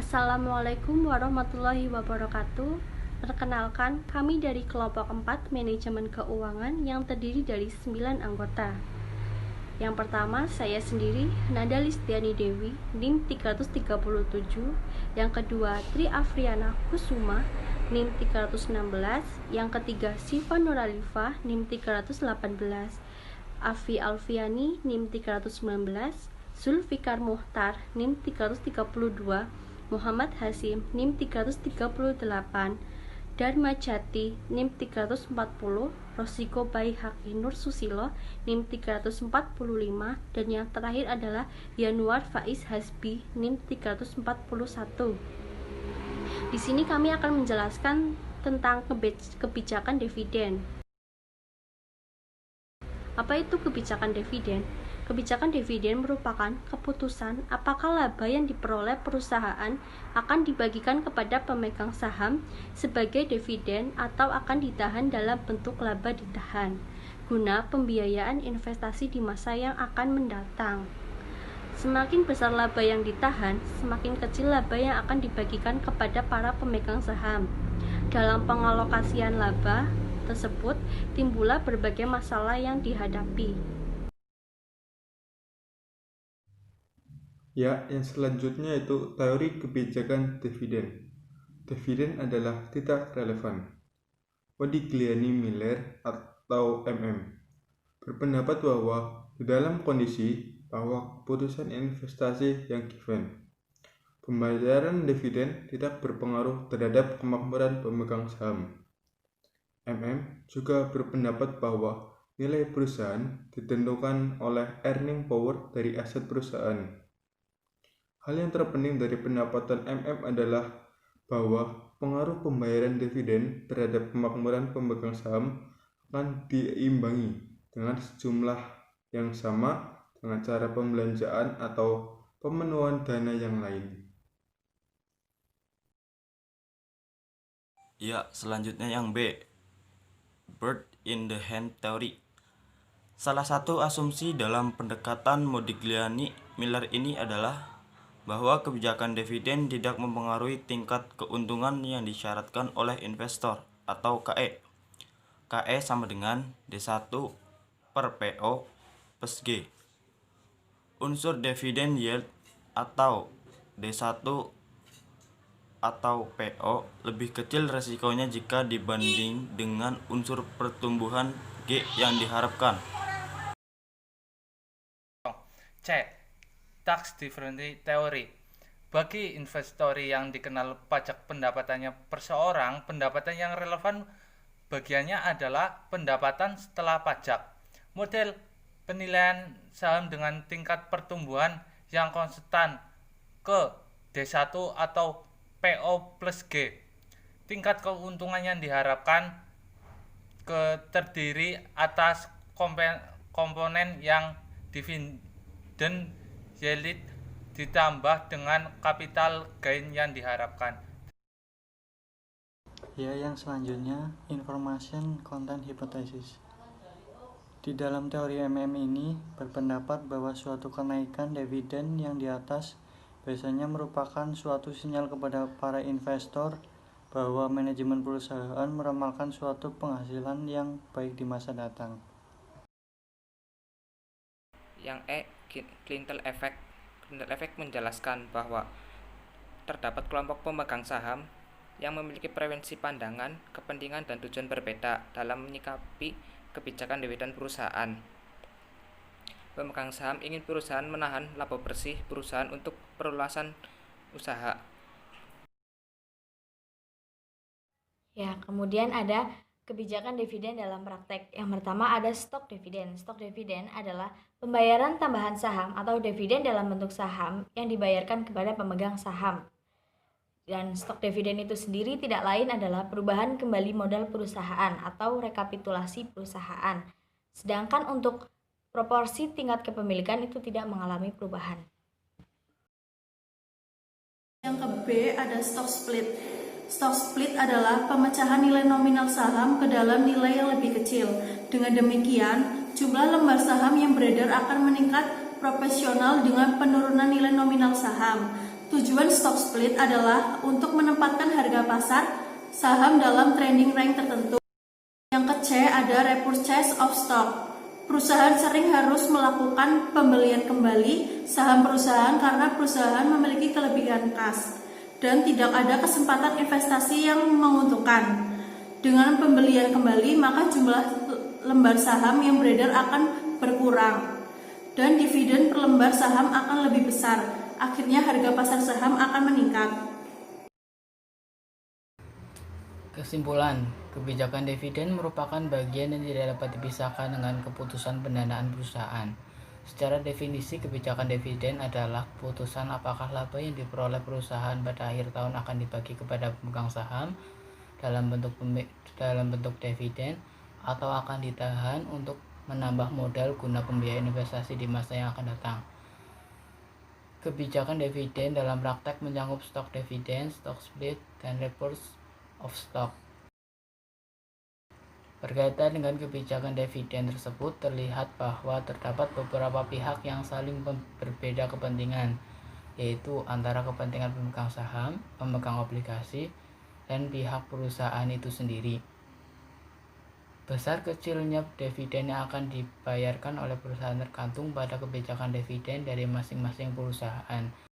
Assalamualaikum warahmatullahi wabarakatuh. Perkenalkan, kami dari kelompok 4 Manajemen Keuangan yang terdiri dari 9 anggota. Yang pertama, saya sendiri, Nada Listiani Dewi, NIM 337. Yang kedua, Tri Afriana Kusuma, NIM 316. Yang ketiga, Siva Nuralifa, NIM 318. Afi Alfiani, NIM 319. Zulfikar Muhtar, NIM 332. Muhammad Hasim, NIM 338, Dharma Jati, NIM 340, Rosiko Baihaqi Nur Susilo, NIM 345, dan yang terakhir adalah Yanuar Faiz Hasbi, NIM 341. Di sini kami akan menjelaskan tentang kebijakan dividen. Apa itu kebijakan dividen? Kebijakan dividen merupakan keputusan apakah laba yang diperoleh perusahaan akan dibagikan kepada pemegang saham sebagai dividen atau akan ditahan dalam bentuk laba ditahan, guna pembiayaan investasi di masa yang akan mendatang. Semakin besar laba yang ditahan, semakin kecil laba yang akan dibagikan kepada para pemegang saham. Dalam pengalokasian laba tersebut, timbullah berbagai masalah yang dihadapi. Ya, yang selanjutnya itu teori kebijakan dividen. Dividen adalah tidak relevan. Modigliani Miller atau MM berpendapat bahwa di dalam kondisi bahwa keputusan investasi yang given, pembayaran dividen tidak berpengaruh terhadap kemakmuran pemegang saham. MM juga berpendapat bahwa nilai perusahaan ditentukan oleh earning power dari aset perusahaan. Hal yang terpenting dari pendapatan MM adalah bahwa pengaruh pembayaran dividen terhadap kemakmuran pemegang saham akan diimbangi dengan sejumlah yang sama dengan cara pembelanjaan atau pemenuhan dana yang lain. Ya, selanjutnya yang B, bird in the hand theory. Salah satu asumsi dalam pendekatan Modigliani Miller ini adalah bahwa kebijakan dividen tidak mempengaruhi tingkat keuntungan yang disyaratkan oleh investor atau KE. KE sama dengan D1 per PO plus G. Unsur dividen yield atau D1 atau PO lebih kecil resikonya jika dibanding dengan unsur pertumbuhan G yang diharapkan. C. Tax difference theory. Bagi investor yang dikenal pajak pendapatannya perseorang, pendapatan yang relevan bagiannya adalah pendapatan setelah pajak. Model penilaian saham dengan tingkat pertumbuhan yang konstan ke D1 atau PO plus G. Tingkat keuntungan yang diharapkan terdiri atas komponen yang dividen yield ditambah dengan capital gain yang diharapkan. Ya, yang selanjutnya information content hypothesis. Di dalam teori MM ini berpendapat bahwa suatu kenaikan dividen yang di atas biasanya merupakan suatu sinyal kepada para investor bahwa manajemen perusahaan meramalkan suatu penghasilan yang baik di masa datang. Yang E, Clinton Effect. Clinton Effect menjelaskan bahwa terdapat kelompok pemegang saham yang memiliki preferensi pandangan, kepentingan, dan tujuan berbeda dalam menyikapi kebijakan dividen perusahaan. Pemegang saham ingin perusahaan menahan laba bersih perusahaan untuk perluasan usaha. Ya, kemudian ada kebijakan dividen dalam praktek. Yang pertama ada stok dividen. Stok dividen adalah pembayaran tambahan saham atau dividen dalam bentuk saham yang dibayarkan kepada pemegang saham. Dan stok dividen itu sendiri tidak lain adalah perubahan kembali modal perusahaan atau rekapitulasi perusahaan. Sedangkan untuk proporsi tingkat kepemilikan itu tidak mengalami perubahan. Yang ke B ada stock split. Stock split adalah pemecahan nilai nominal saham ke dalam nilai yang lebih kecil. Dengan demikian, jumlah lembar saham yang beredar akan meningkat proporsional dengan penurunan nilai nominal saham. Tujuan stock split adalah untuk menempatkan harga pasar saham dalam trading range tertentu. Yang ke-C ada repurchase of stock. Perusahaan sering harus melakukan pembelian kembali saham perusahaan karena perusahaan memiliki kelebihan kas dan tidak ada kesempatan investasi yang menguntungkan. Dengan pembelian kembali, maka jumlah lembar saham yang beredar akan berkurang dan dividen per lembar saham akan lebih besar. Akhirnya harga pasar saham akan meningkat. Kesimpulan, kebijakan dividen merupakan bagian yang tidak dapat dipisahkan dengan keputusan pendanaan perusahaan. Secara definisi, kebijakan dividen adalah keputusan apakah laba yang diperoleh perusahaan pada akhir tahun akan dibagi kepada pemegang saham dalam bentuk dividen atau akan ditahan untuk menambah modal guna pembiayaan investasi di masa yang akan datang. Kebijakan dividen dalam praktek mencakup stok dividen, stock split, dan repurchase of stock. Berkaitan dengan kebijakan dividen tersebut, terlihat bahwa terdapat beberapa pihak yang saling berbeda kepentingan, yaitu antara kepentingan pemegang saham, pemegang obligasi, dan pihak perusahaan itu sendiri. Besar kecilnya dividen yang akan dibayarkan oleh perusahaan tergantung pada kebijakan dividen dari masing-masing perusahaan.